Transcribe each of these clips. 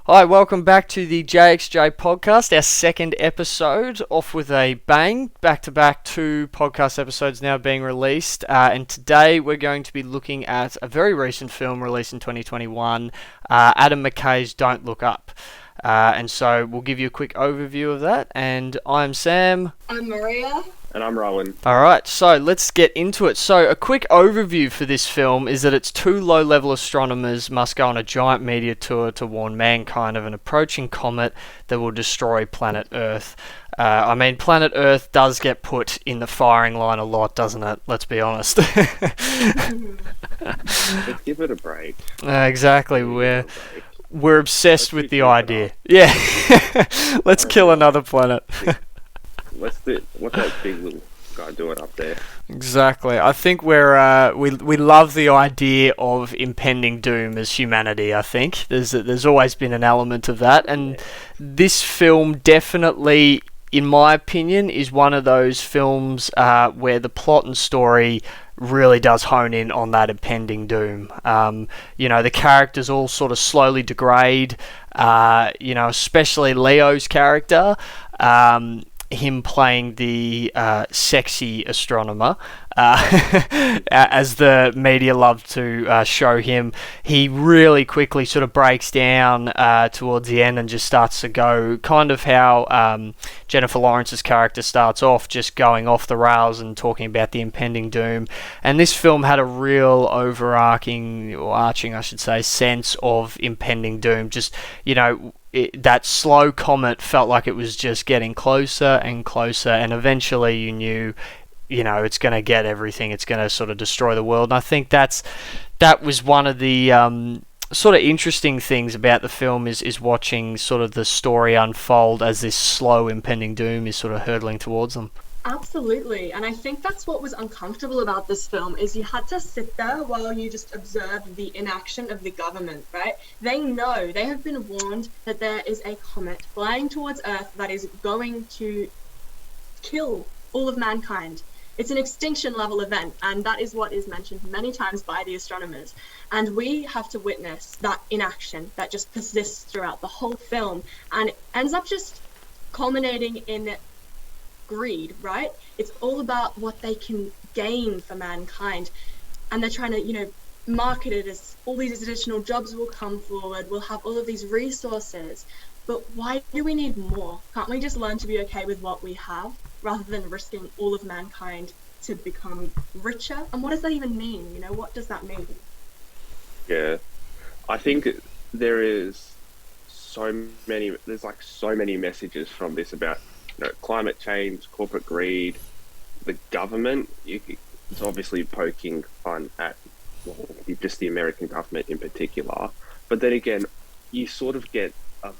Hi, welcome back to the JXJ podcast, our second episode, off with a bang. Back-to-back 2 podcast episodes now being released, and today we're going to be looking at a very recent film released in 2021, Adam McKay's Don't Look Up. And so we'll give you a quick overview of that, and I'm Sam. I'm Maria. And I'm Rowan. Alright, so let's get into it. So a quick overview for this film is that it's 2 low-level astronomers must go on a giant meteor tour to warn mankind of an approaching comet that will destroy planet Earth. Planet Earth does get put in the firing line a lot, doesn't it? Let's be honest. Let's give it a break. Exactly, we're obsessed with the idea. Yeah, let's kill another planet. What's that big little guy doing up there? Exactly. I think we love the idea of impending doom as humanity. I think there's always been an element of that, and this film definitely, in my opinion, is one of those films where the plot and story really does hone in on that impending doom. The characters all sort of slowly degrade. Especially Leo's character. Him playing the sexy astronomer, as the media love to show him. He really quickly sort of breaks down towards the end and just starts to go kind of how Jennifer Lawrence's character starts off, just going off the rails and talking about the impending doom. And this film had a real arching, I should say, sense of impending doom. Just, that slow comet felt like it was just getting closer and closer, and eventually you knew, it's going to get everything. It's going to sort of destroy the world. And I think that was one of the sort of interesting things about the film is watching sort of the story unfold as this slow impending doom is sort of hurtling towards them. Absolutely, and I think that's what was uncomfortable about this film, is you had to sit there while you just observed the inaction of the government, right? They know, they have been warned that there is a comet flying towards Earth that is going to kill all of mankind. It's an extinction level event, and that is what is mentioned many times by the astronomers. And we have to witness that inaction that just persists throughout the whole film, and it ends up just culminating in greed, right? It's all about what they can gain for mankind, and they're trying to, market it as all these additional jobs will come forward, we'll have all of these resources. But why do we need more? Can't we just learn to be okay with what we have rather than risking all of mankind to become richer? And what does that even mean? What does that mean? Yeah, I think there's so many messages from this about climate change, corporate greed, the government. It's obviously poking fun at just the American government in particular. But then again, you sort of get, I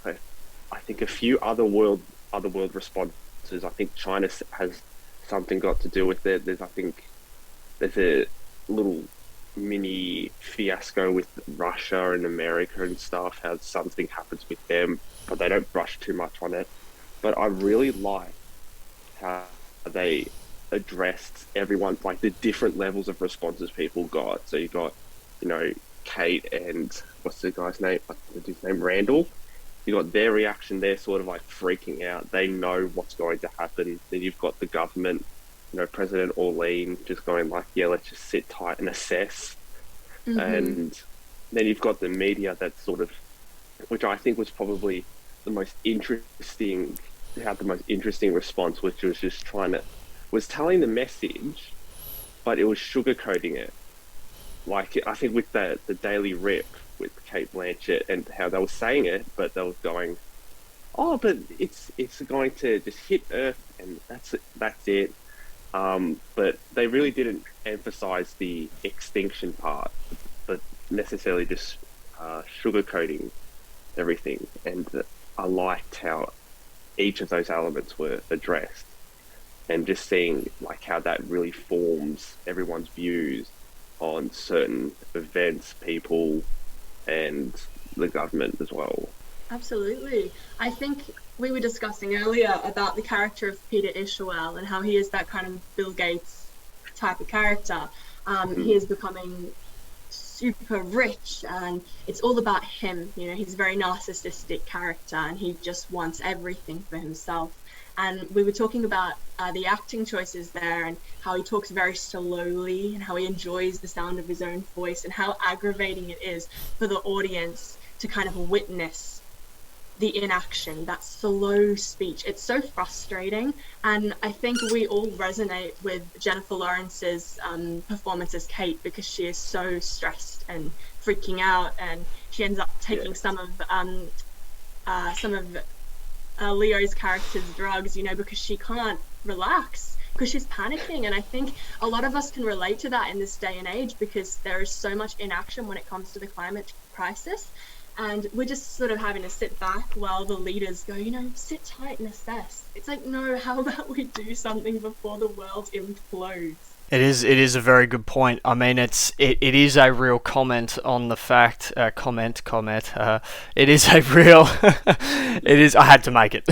think, a few other world responses. I think China has something got to do with it. There's a little mini fiasco with Russia and America and stuff, how something happens with them, but they don't brush too much on it. But I really like how they addressed everyone, like the different levels of responses people got. So you got, Kate and what's the guy's name? His name Randall. You got their reaction. They're sort of like freaking out. They know what's going to happen. Then you've got the government, President Orlean just going like, yeah, let's just sit tight and assess. Mm-hmm. And then you've got the media that sort of, which I think was probably the most interesting response, which was just was telling the message, but it was sugarcoating it. Like, I think with the Daily Rip with Kate Blanchett and how they were saying it, but they were going, oh, but it's going to just hit Earth and that's it. But they really didn't emphasize the extinction part, but necessarily just sugarcoating everything. And I liked how each of those elements were addressed, and just seeing like how that really forms everyone's views on certain events, people, and the government as well. Absolutely. I think we were discussing earlier about the character of Peter Ishmael and how he is that kind of Bill Gates type of character. He is becoming super rich, and it's all about him. You know, he's a very narcissistic character, and he just wants everything for himself. And we were talking about the acting choices there, and how he talks very slowly, and how he enjoys the sound of his own voice, and how aggravating it is for the audience to kind of witness the inaction, that slow speech. It's so frustrating, and I think we all resonate with Jennifer Lawrence's performance as Kate, because she is so stressed and freaking out, and she ends up taking some of Leo's character's drugs, you know, because she can't relax, because she's panicking. And I think a lot of us can relate to that in this day and age, because there is so much inaction when it comes to the climate crisis. And we're just sort of having to sit back while the leaders go, you know, sit tight and assess. It's like, no, how about we do something before the world implodes? It is a very good point. I mean, it is a real comment on the fact, it is a real, it is, I had to make it.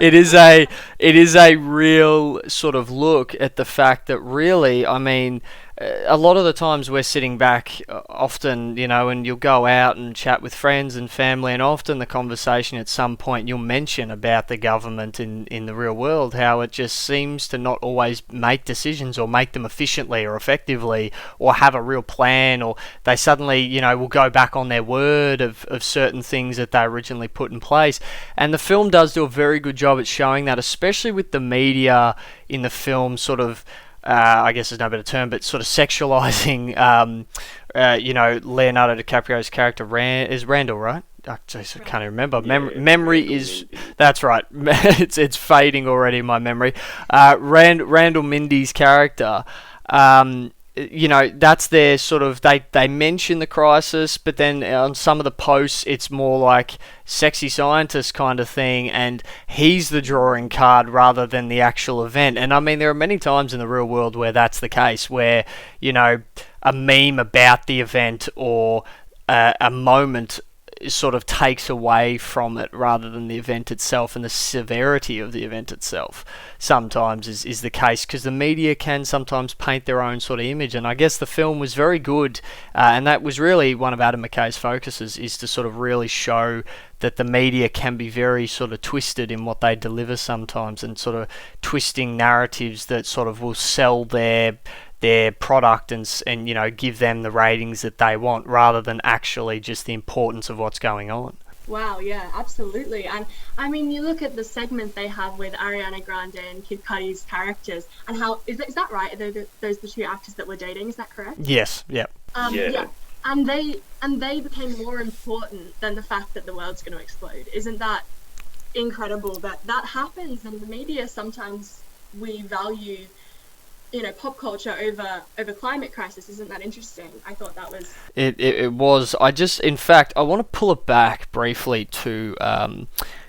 It is a real sort of look at the fact that really, I mean, a lot of the times we're sitting back often, you know, and you'll go out and chat with friends and family, and often the conversation at some point you'll mention about the government in the real world, how it just seems to not always make decisions or make them efficiently or effectively or have a real plan, or they suddenly, you know, will go back on their word of certain things that they originally put in place. And the film does do a very good job at showing that, especially with the media in the film sort of, I guess there's no better term, but sort of sexualizing, you know, Leonardo DiCaprio's character is Randall, right? Oh, geez, I can't even remember. Memory is, that's right. It's fading already in my memory. Randall Mindy's character, you know, that's their sort of, they mention the crisis, but then on some of the posts it's more like sexy scientist kind of thing, and he's the drawing card rather than the actual event. And I mean, there are many times in the real world where that's the case, where, you know, a meme about the event or a moment sort of takes away from it rather than the event itself, and the severity of the event itself sometimes is the case, because the media can sometimes paint their own sort of image. And I guess the film was very good, and that was really one of Adam McKay's focuses, is to sort of really show that the media can be very sort of twisted in what they deliver sometimes, and sort of twisting narratives that sort of will sell their product and you know, give them the ratings that they want, rather than actually just the importance of what's going on. Wow, yeah, absolutely. And I mean, you look at the segment they have with Ariana Grande and Kid Cudi's characters, and how is that right? Those the two actors that were dating, is that correct? Yes. Yep. Yeah. And they became more important than the fact that the world's going to explode. Isn't that incredible that happens? And the media, sometimes we value, you know, pop culture over climate crisis. Isn't that interesting? I thought that was... It was. In fact, I want to pull it back briefly to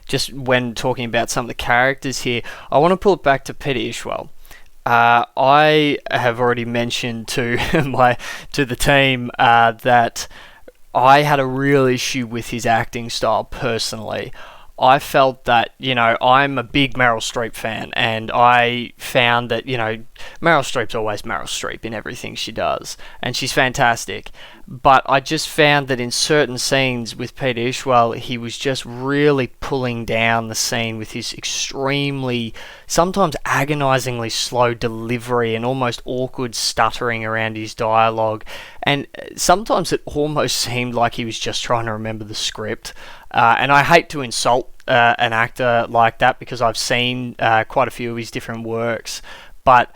just when talking about some of the characters here. I want to pull it back to Peter Ishwell. I have already mentioned to the team that I had a real issue with his acting style personally. I felt that, you know, I'm a big Meryl Streep fan, and I found that, you know, Meryl Streep's always Meryl Streep in everything she does, and she's fantastic. But I just found that in certain scenes with Peter Ishwell, he was just really pulling down the scene with his extremely, sometimes agonizingly slow delivery and almost awkward stuttering around his dialogue. And sometimes it almost seemed like he was just trying to remember the script. And I hate to insult an actor like that, because I've seen quite a few of his different works, but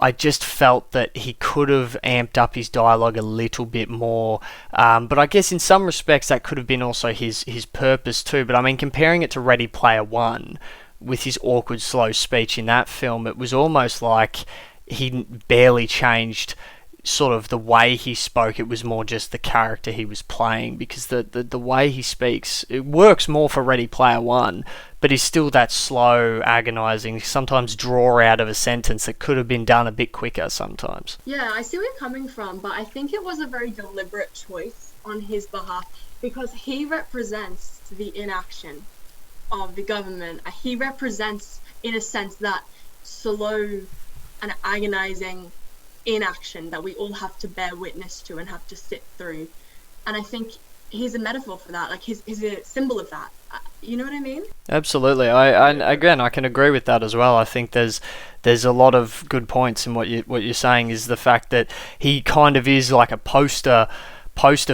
I just felt that he could have amped up his dialogue a little bit more. But I guess in some respects that could have been also his purpose too. But I mean, comparing it to Ready Player One, with his awkward, slow speech in that film, it was almost like he barely changed sort of the way he spoke. It was more just the character he was playing, because the way he speaks, it works more for Ready Player One, but he's still that slow, agonizing, sometimes draw out of a sentence that could have been done a bit quicker sometimes. Yeah, I see where you're coming from, but I think it was a very deliberate choice on his behalf, because he represents the inaction of the government. He represents, in a sense, that slow and agonizing inaction that we all have to bear witness to and have to sit through. And I think he's a metaphor for that. Like he's a symbol of that. You know what I mean? Absolutely. I can agree with that as well. I think there's a lot of good points in what you're saying. Is the fact that he kind of is like a poster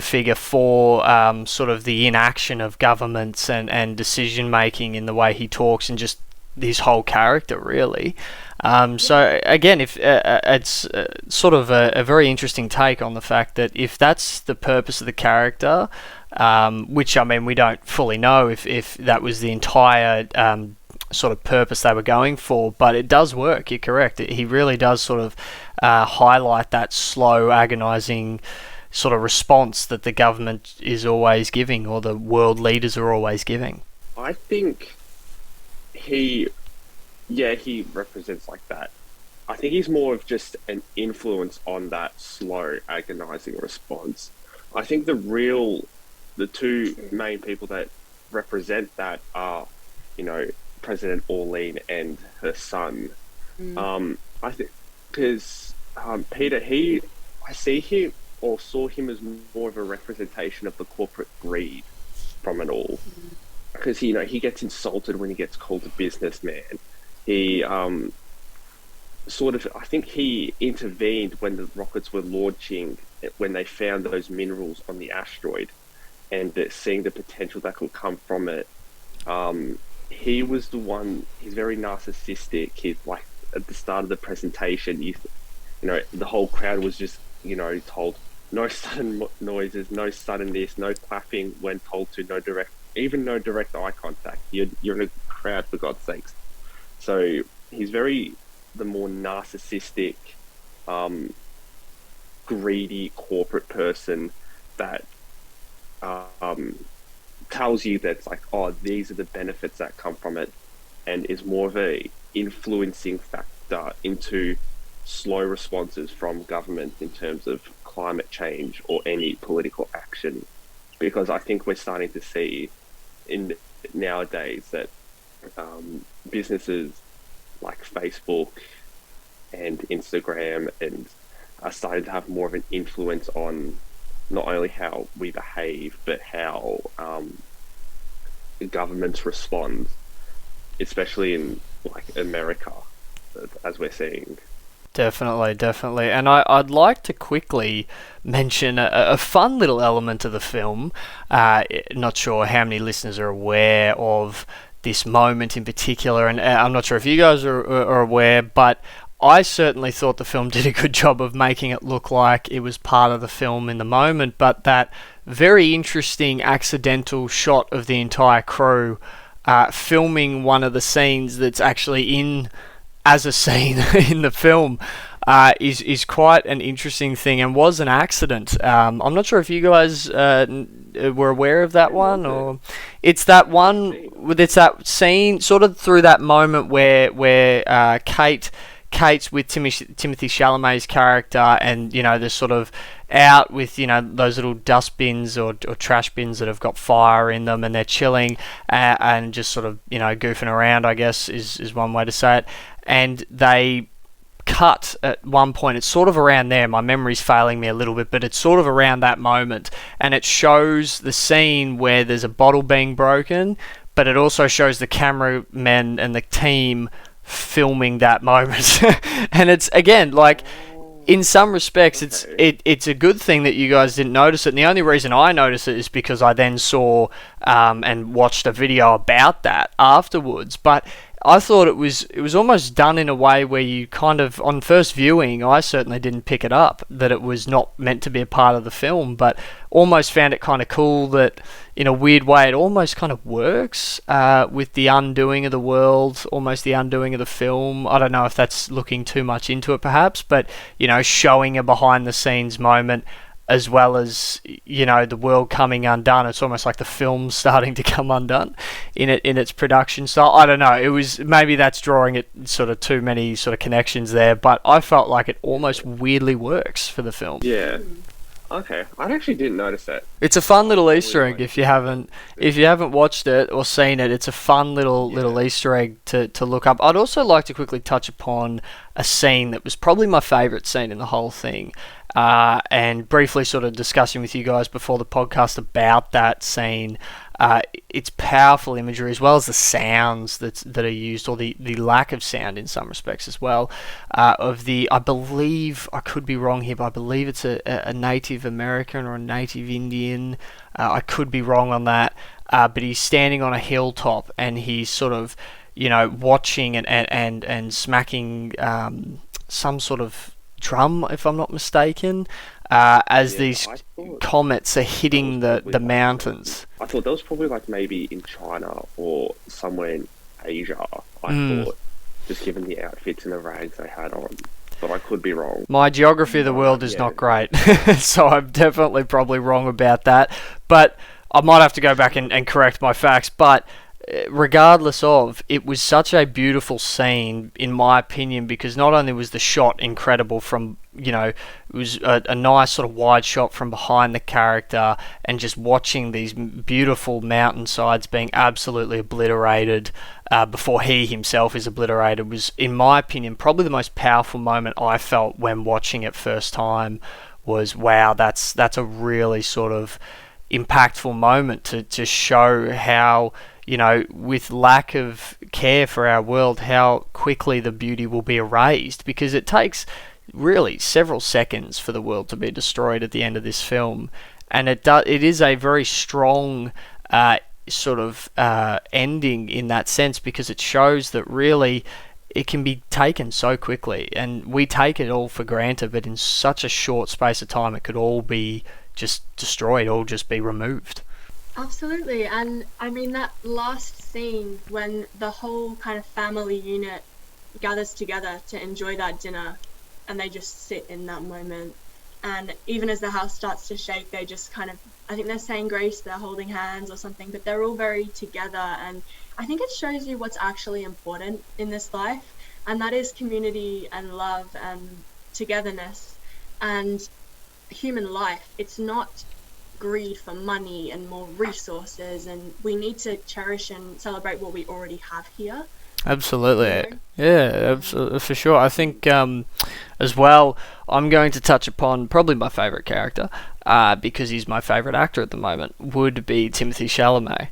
figure for sort of the inaction of governments and decision making in the way he talks, and just his whole character really. So again, if it's sort of a very interesting take on the fact that if that's the purpose of the character, which I mean we don't fully know if that was the entire sort of purpose they were going for, but it does work. You're correct. He really does sort of highlight that slow, agonizing sort of response that the government is always giving, or the world leaders are always giving. I think he represents like that. I think he's more of just an influence on that slow, agonizing response. I think the two main people that represent that are, President Orlean and her son. I think because Peter, I see him or saw him as more of a representation of the corporate greed from it all. Because he gets insulted when he gets called a businessman. He I think he intervened when the rockets were launching, when they found those minerals on the asteroid, and seeing the potential that could come from it. He was the one. He's very narcissistic. He's like at the start of the presentation, the whole crowd was just told no sudden noises, no sudden this, no clapping when told to, no direct eye contact. You're in a crowd, for God's sakes. So he's the more narcissistic, greedy corporate person that tells you that's like, oh, these are the benefits that come from it, and is more of a influencing factor into slow responses from government in terms of climate change or any political action. Because I think we're starting to see nowadays that businesses like Facebook and Instagram are starting to have more of an influence on not only how we behave, but how governments respond, especially in like America, as we're seeing. Definitely. And I'd like to quickly mention a fun little element of the film. Not sure how many listeners are aware of this moment in particular, and I'm not sure if you guys are aware, but I certainly thought the film did a good job of making it look like it was part of the film in the moment, but that very interesting accidental shot of the entire crew filming one of the scenes that's actually in as a scene in the film is quite an interesting thing, and was an accident. I'm not sure if you guys were aware of that one, or it's that one. It's that scene sort of through that moment where Kate's with Timothy Chalamet's character, and they're sort of out with those little dust bins or trash bins that have got fire in them, and they're chilling and just sort of goofing around, I guess is one way to say it. And they cut at one point. It's sort of around there. My memory's failing me a little bit, but it's sort of around that moment, and it shows the scene where there's a bottle being broken, but it also shows the cameramen and the team filming that moment. And it's again like, in some respects, it's a good thing that you guys didn't notice it. And the only reason I noticed it is because I then saw and watched a video about that afterwards. But I thought it was almost done in a way where you kind of, on first viewing, I certainly didn't pick it up that it was not meant to be a part of the film, but almost found it kind of cool that in a weird way it almost kind of works with the undoing of the world, almost the undoing of the film. I don't know if that's looking too much into it perhaps, but showing a behind the scenes moment as well as the world coming undone. It's almost like the film starting to come undone in its production style. I don't know, it was, maybe that's drawing it sort of too many sort of connections there, but I felt like it almost weirdly works for the film. Yeah, Okay, I actually didn't notice that. It's a fun little Probably Easter egg like if you haven't watched it or seen it. It's a fun little yeah. Easter egg to look up. I'd also like to quickly touch upon a scene that was probably my favourite scene in the whole thing, and briefly sort of discussing with you guys before the podcast about that scene. It's powerful imagery as well as the sounds that are used, or the lack of sound in some respects as well. I believe, I could be wrong here, but I believe it's a Native American or a Native Indian. I could be wrong on that, but he's standing on a hilltop and he's sort of, watching and smacking some sort of drum, if I'm not mistaken, as Yeah, these I thought comets are that hitting was the probably like mountains. I thought that was probably like maybe in China or somewhere in Asia. I Mm. thought, just given the outfits and the rags they had on, but I could be wrong. My geography of the world is Yeah, not great, so I'm definitely probably wrong about that. But I might have to go back and correct my facts. But regardless of, it was such a beautiful scene, in my opinion, because not only was the shot incredible from, it was a nice sort of wide shot from behind the character, and just watching these beautiful mountainsides being absolutely obliterated before he himself is obliterated was, in my opinion, probably the most powerful moment I felt when watching it first time. Was, wow, that's a really sort of impactful moment to show how, with lack of care for our world, how quickly the beauty will be erased, because it takes really several seconds for the world to be destroyed at the end of this film, and it is a very strong sort of ending in that sense, because it shows that really it can be taken so quickly, and we take it all for granted, but in such a short space of time it could all be just destroyed, all just be removed. Absolutely. And I mean, that last scene when the whole kind of family unit gathers together to enjoy that dinner, and they just sit in that moment. And even as the house starts to shake, they just kind of, I think they're saying grace, they're holding hands or something, but they're all very together. And I think it shows you what's actually important in this life, and that is community and love and togetherness and human life. It's not greed for money and more resources, and we need to cherish and celebrate what we already have here. Absolutely. Yeah, absolutely, for sure. I think as well, I'm going to touch upon probably my favourite character, because he's my favourite actor at the moment, would be Timothy Chalamet.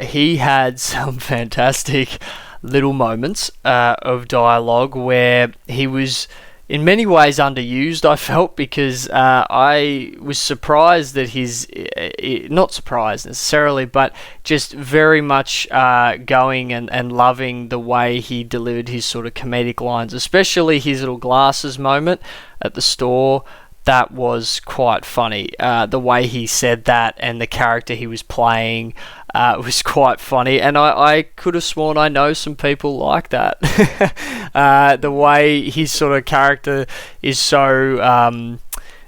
He had some fantastic little moments of dialogue where he was in many ways underused, I felt, because I was surprised that not surprised necessarily, but just very much going and loving the way he delivered his sort of comedic lines, especially his little glasses moment at the store. That was quite funny. The way he said that and the character he was playing was quite funny, and I could have sworn I know some people like that. The way his sort of character is so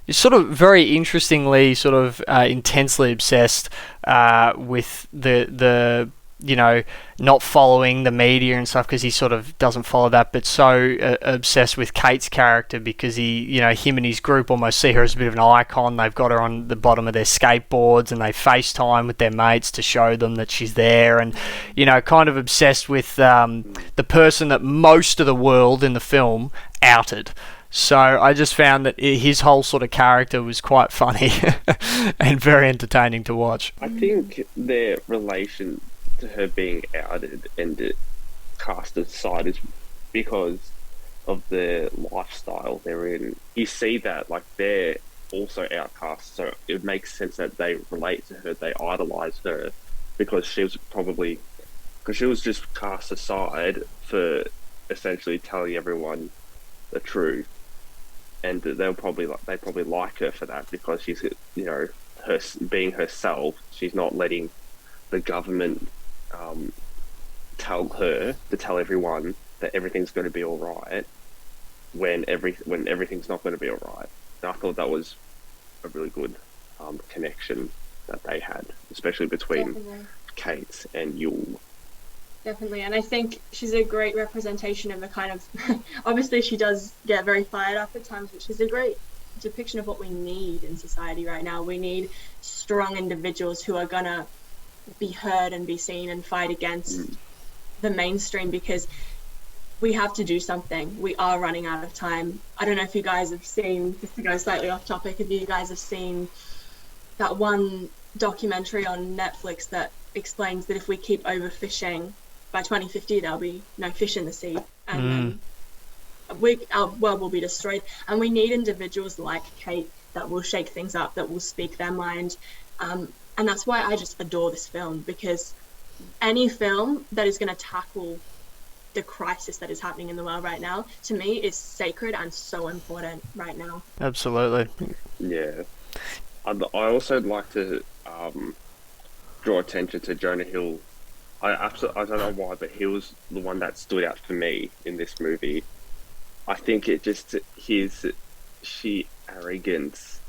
is sort of very interestingly sort of intensely obsessed with the not following the media and stuff, because he sort of doesn't follow that, but so obsessed with Kate's character, because him and his group almost see her as a bit of an icon. They've got her on the bottom of their skateboards and they FaceTime with their mates to show them that she's there, and kind of obsessed with the person that most of the world in the film outed. So I just found that his whole sort of character was quite funny and very entertaining to watch. I think their relation to her being outed and cast aside is because of the lifestyle they're in. You see that, like, they're also outcasts, so it makes sense that they relate to her, they idolize her, because she was just cast aside for essentially telling everyone the truth, and they probably like her for that, because she's her being herself. She's not letting the government tell everyone that everything's going to be all right when everything's not going to be all right. And I thought that was a really good connection that they had, especially between Definitely. Kate and Yule. Definitely, and I think she's a great representation of the kind of obviously she does get very fired up at times, but she's a great depiction of what we need in society right now. We need strong individuals who are gonna be heard and be seen and fight against the mainstream, because we have to do something. We are running out of time. I don't know if you guys have seen, just to go slightly off topic, if you guys have seen that one documentary on Netflix that explains that if we keep overfishing, by 2050 there'll be no fish in the sea, and our world will be destroyed. And we need individuals like Kate that will shake things up, that will speak their mind. And that's why I just adore this film, because any film that is going to tackle the crisis that is happening in the world right now, to me, is sacred and so important right now. Absolutely. Yeah. I also like to draw attention to Jonah Hill. I don't know why, but he was the one that stood out for me in this movie. I think it just, his sheer arrogance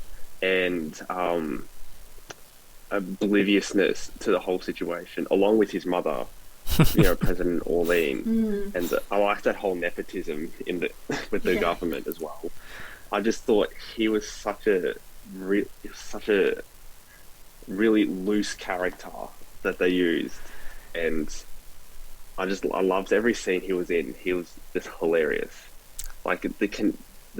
and obliviousness to the whole situation, along with his mother, President Orlean, and I like that whole nepotism with the government as well. I just thought he was such a really loose character that they used, and I loved every scene he was in. He was just hilarious. Like the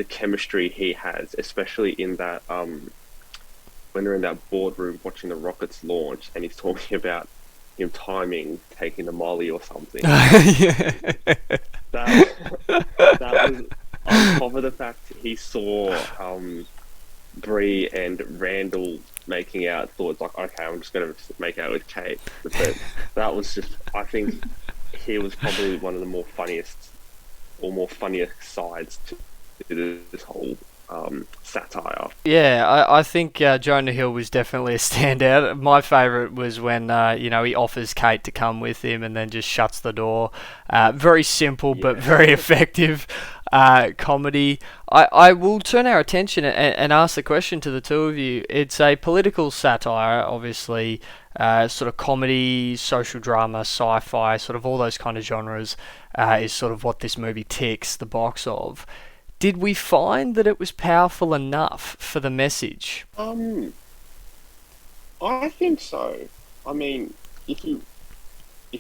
chemistry he has, especially in that when they're in that boardroom watching the rockets launch, and he's talking about him taking the molly or something. that was on top of the fact he saw Bree and Randall making out. Thought like, okay, I'm just gonna make out with Kate. But that was just, I think he was probably one of the more funnier sides to this whole satire. Yeah, I think Jonah Hill was definitely a standout. My favourite was when he offers Kate to come with him and then just shuts the door. Very simple but very effective comedy. I will turn our attention and ask the question to the two of you. It's a political satire, obviously, sort of comedy, social drama, sci-fi, sort of all those kind of genres is sort of what this movie ticks the box of. Did we find that it was powerful enough for the message? I think so. I mean, if you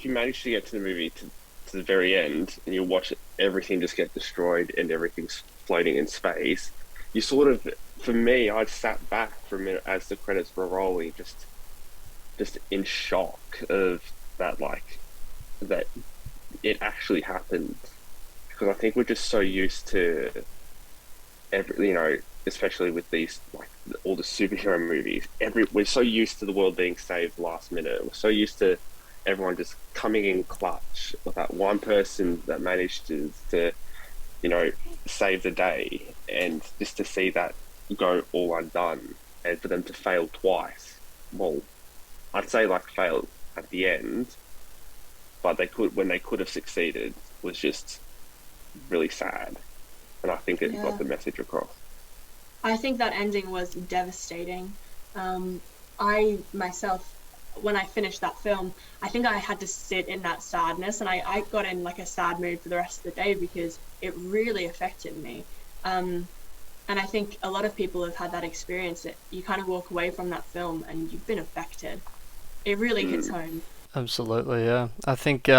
manage to get to the movie to the very end and you watch everything just get destroyed and everything's floating in space, you sort of, for me, I sat back for a minute as the credits were rolling, just in shock of that, like, that it actually happened. Because I think we're just so used to especially with these, like, all the superhero movies, we're so used to the world being saved last minute. We're so used to everyone just coming in clutch with that one person that managed to save the day, and just to see that go all undone, and for them to fail twice. Well, I'd say like fail at the end, but when they could have succeeded was just really sad. And I think it got the message across. I think that ending was devastating. I myself, when I finished that film, I think I had to sit in that sadness, and I got in like a sad mood for the rest of the day because it really affected me. And I think a lot of people have had that experience. You kind of walk away from that film and you've been affected. It really hits home. Absolutely, yeah. I think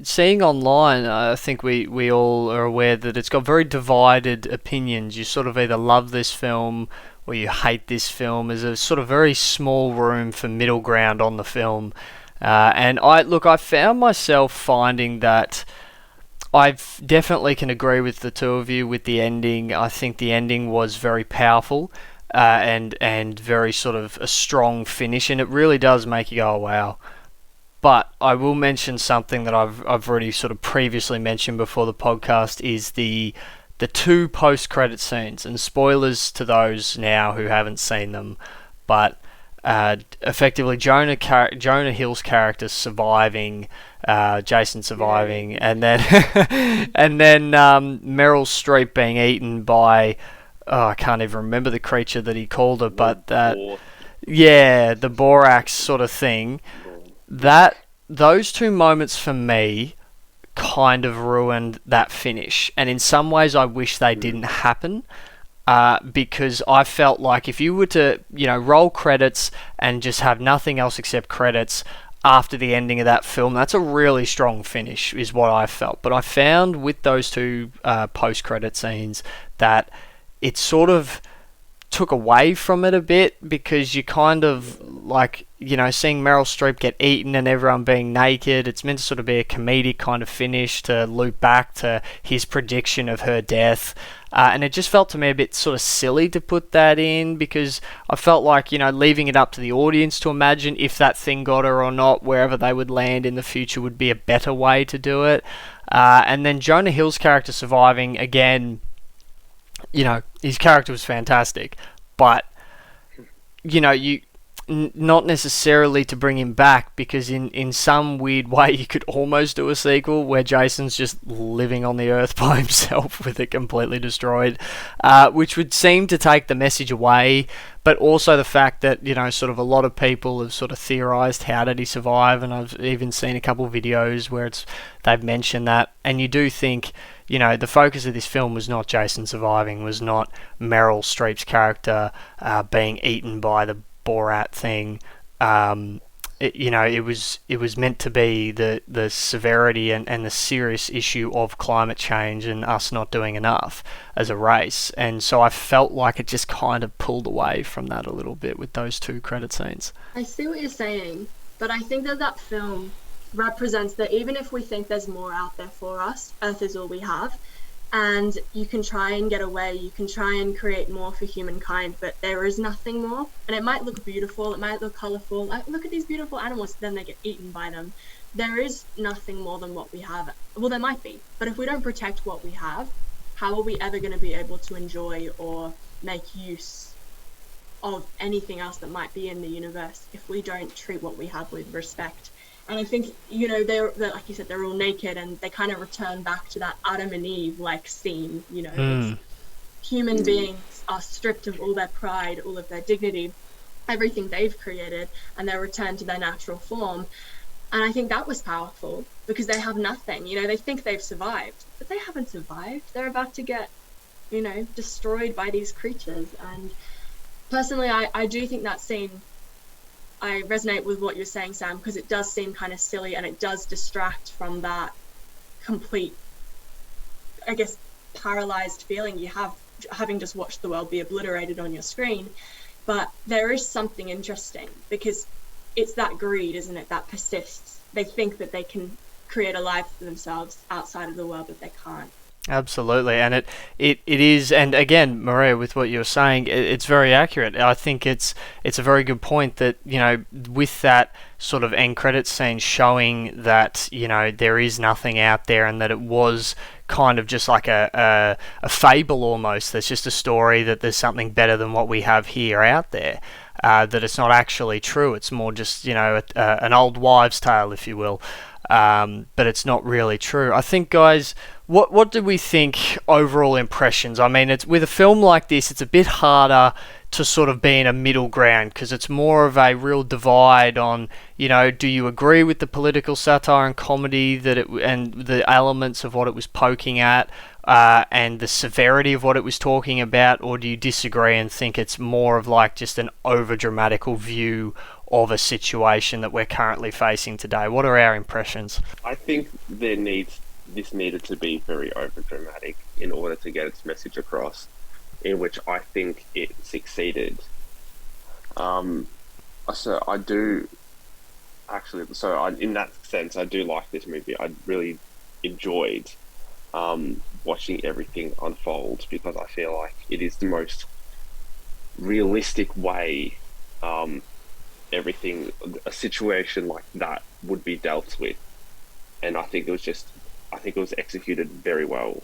seeing online, I think we all are aware that it's got very divided opinions. You sort of either love this film or you hate this film. There's a sort of very small room for middle ground on the film. And I found myself finding that I definitely can agree with the two of you with the ending. I think the ending was very powerful and very sort of a strong finish, and it really does make you go, oh, wow. But I will mention something that I've already sort of previously mentioned before the podcast, is the two post-credit scenes, and spoilers to those now who haven't seen them, but effectively Jonah Hill's character surviving, Jason surviving, and then Meryl Streep being eaten by, I can't even remember the creature that he called her, but the borax sort of thing. Those two moments for me kind of ruined that finish, and in some ways I wish they didn't happen. because I felt like if you were to, roll credits and just have nothing else except credits after the ending of that film, that's a really strong finish, is what I felt. But I found with those two post-credit scenes that it sort of took away from it a bit, because you kind of like, seeing Meryl Streep get eaten and everyone being naked, it's meant to sort of be a comedic kind of finish to loop back to his prediction of her death. And it just felt to me a bit sort of silly to put that in, because I felt like, leaving it up to the audience to imagine if that thing got her or not, wherever they would land in the future, would be a better way to do it. And then Jonah Hill's character surviving, again, his character was fantastic, but, not necessarily to bring him back, because in some weird way you could almost do a sequel where Jason's just living on the earth by himself with it completely destroyed, which would seem to take the message away, but also the fact that, sort of a lot of people have sort of theorized how did he survive, and I've even seen a couple of videos where they've mentioned that, and you do think, the focus of this film was not Jason surviving, was not Meryl Streep's character being eaten by the Borat thing. It was meant to be the severity and the serious issue of climate change and us not doing enough as a race. And so I felt like it just kind of pulled away from that a little bit with those two credit scenes. I see what you're saying, but I think that film represents that even if we think there's more out there for us, Earth is all we have. And you can try and get away, you can try and create more for humankind, but there is nothing more. And it might look beautiful, it might look colourful, like, look at these beautiful animals, then they get eaten by them. There is nothing more than what we have. Well, there might be, but if we don't protect what we have, how are we ever going to be able to enjoy or make use of anything else that might be in the universe if we don't treat what we have with respect? And I think, they're like you said, they're all naked, and they kind of return back to that Adam and Eve like scene. Human beings are stripped of all their pride, all of their dignity, everything they've created, and they return to their natural form. And I think that was powerful, because they have nothing. They think they've survived, but they haven't survived. They're about to get, destroyed by these creatures. And personally, I do think that scene, I resonate with what you're saying, Sam, because it does seem kind of silly, and it does distract from that complete, I guess, paralyzed feeling you have having just watched the world be obliterated on your screen. But there is something interesting, because it's that greed, isn't it, that persists. They think that they can create a life for themselves outside of the world, but they can't. Absolutely, and it is, and again, Maria, with what you're saying, it's very accurate. I think it's a very good point that, with that sort of end credits scene showing that, there is nothing out there, and that it was kind of just like a fable almost. There's just a story that there's something better than what we have here out there. That it's not actually true. It's more just, an old wives' tale, if you will. But it's not really true. I think, guys, what did we think overall impressions? I mean, it's with a film like this, it's a bit harder to sort of be in a middle ground, because it's more of a real divide on, do you agree with the political satire and comedy and the elements of what it was poking at, and the severity of what it was talking about, or do you disagree and think it's more of like just an over-dramatical view of a situation that we're currently facing today? What are our impressions? I think this needed to be very over-dramatic in order to get its message across, in which I think it succeeded. So I do actually. In that sense, I do like this movie. I really enjoyed watching everything unfold, because I feel like it is the most realistic way a situation like that would be dealt with, and I think it was executed very well.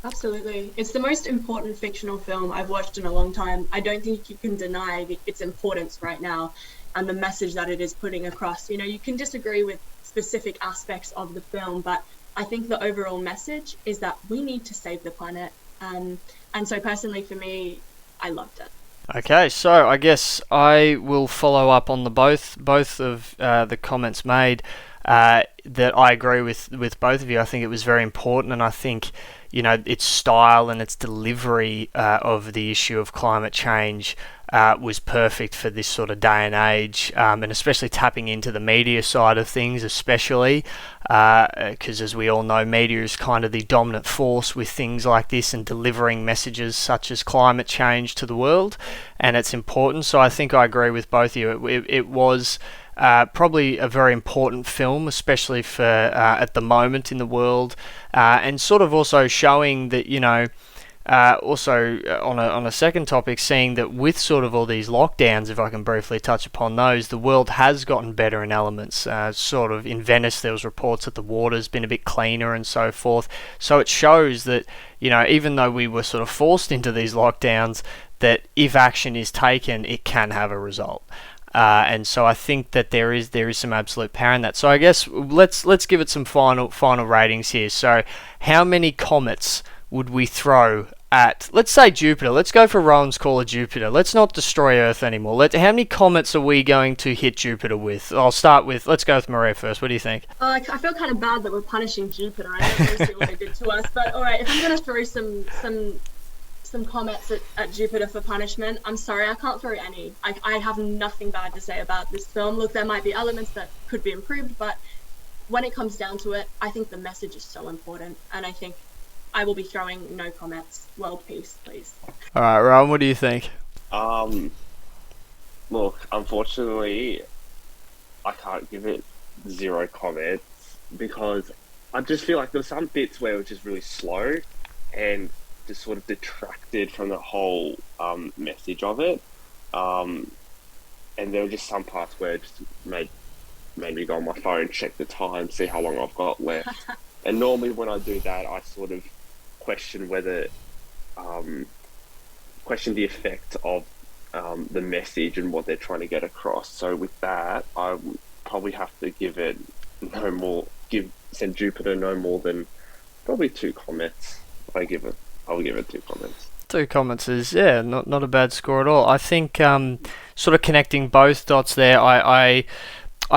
Absolutely. It's the most important fictional film I've watched in a long time. I don't think you can deny its importance right now and the message that it is putting across. You can disagree with specific aspects of the film, but I think the overall message is that we need to save the planet. And so personally for me, I loved it. Okay, so I guess I will follow up on the both of the comments made. That I agree with both of you. I think it was very important, and I think its style and its delivery of the issue of climate change was perfect for this sort of day and age, and especially tapping into the media side of things, especially because, as we all know, media is kind of the dominant force with things like this and delivering messages such as climate change to the world, and it's important. So I think I agree with both of you. It was probably a very important film, especially for at the moment in the world, and sort of also showing that also on a second topic, seeing that with sort of all these lockdowns, if I can briefly touch upon those, the world has gotten better in elements. Sort of in Venice, there was reports that the water's been a bit cleaner and so forth. So it shows that even though we were sort of forced into these lockdowns, that if action is taken, it can have a result. And so I think that there is some absolute power in that. So I guess let's give it some final ratings here. So how many comets would we throw at, let's say, Jupiter? Let's go for Rowan's call of Jupiter. Let's not destroy Earth anymore. How many comets are we going to hit Jupiter with? Let's go with Maria first. What do you think? I feel kind of bad that we're punishing Jupiter. I don't really see what they did to us. But all right, if I'm going to throw some comments at Jupiter for punishment, I'm sorry, I can't throw any. I have nothing bad to say about this film. Look, there might be elements that could be improved, but when it comes down to it, I think the message is so important, and I think I will be throwing no comments. World peace, please. All right, Rowan, what do you think? Look, unfortunately, I can't give it 0 comments because I just feel like there were some bits where it was just really slow and just sort of detracted from the whole message of it, and there were just some parts where it just made me go on my phone, check the time, see how long I've got left. And normally when I do that, I sort of question the effect of the message and what they're trying to get across. So with that, I would probably have to send Jupiter no more than probably 2 comments. I'll give it 2 comments. 2 comments is, not a bad score at all. I think sort of connecting both dots there, I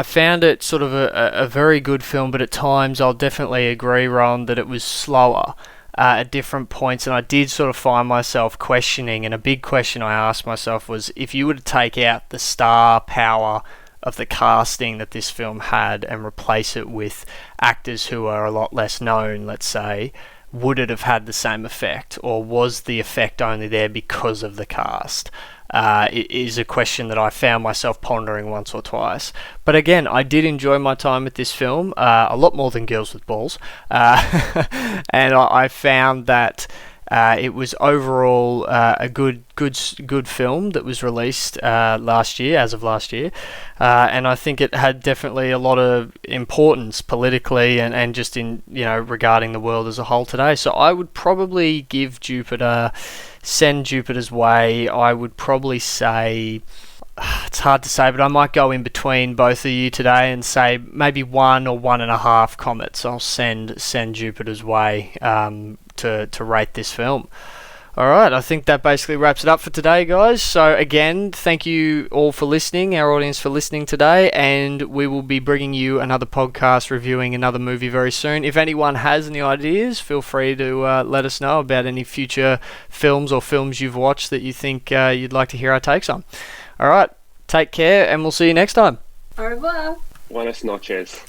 found it sort of a very good film, but at times I'll definitely agree, Ron, that it was slower at different points, and I did sort of find myself questioning, and a big question I asked myself was, if you were to take out the star power of the casting that this film had and replace it with actors who are a lot less known, let's say, would it have had the same effect, or was the effect only there because of the cast? It is a question that I found myself pondering once or twice. But again, I did enjoy my time with this film, a lot more than Girls with Balls. And I found that it was overall a good film that was released as of last year, and I think it had definitely a lot of importance politically and just in regarding the world as a whole today. So I would probably send Jupiter's way. I would probably say, it's hard to say, but I might go in between both of you today and say maybe 1 or 1.5 comets I'll send Jupiter's way to rate this film. Alright, I think that basically wraps it up for today, guys. So again, thank you all for listening, our audience for listening today, and we will be bringing you another podcast reviewing another movie very soon. If anyone has any ideas, feel free to let us know about any future films or films you've watched that you think you'd like to hear our takes on. Alright, take care, and we'll see you next time. Au revoir. Buenas noches.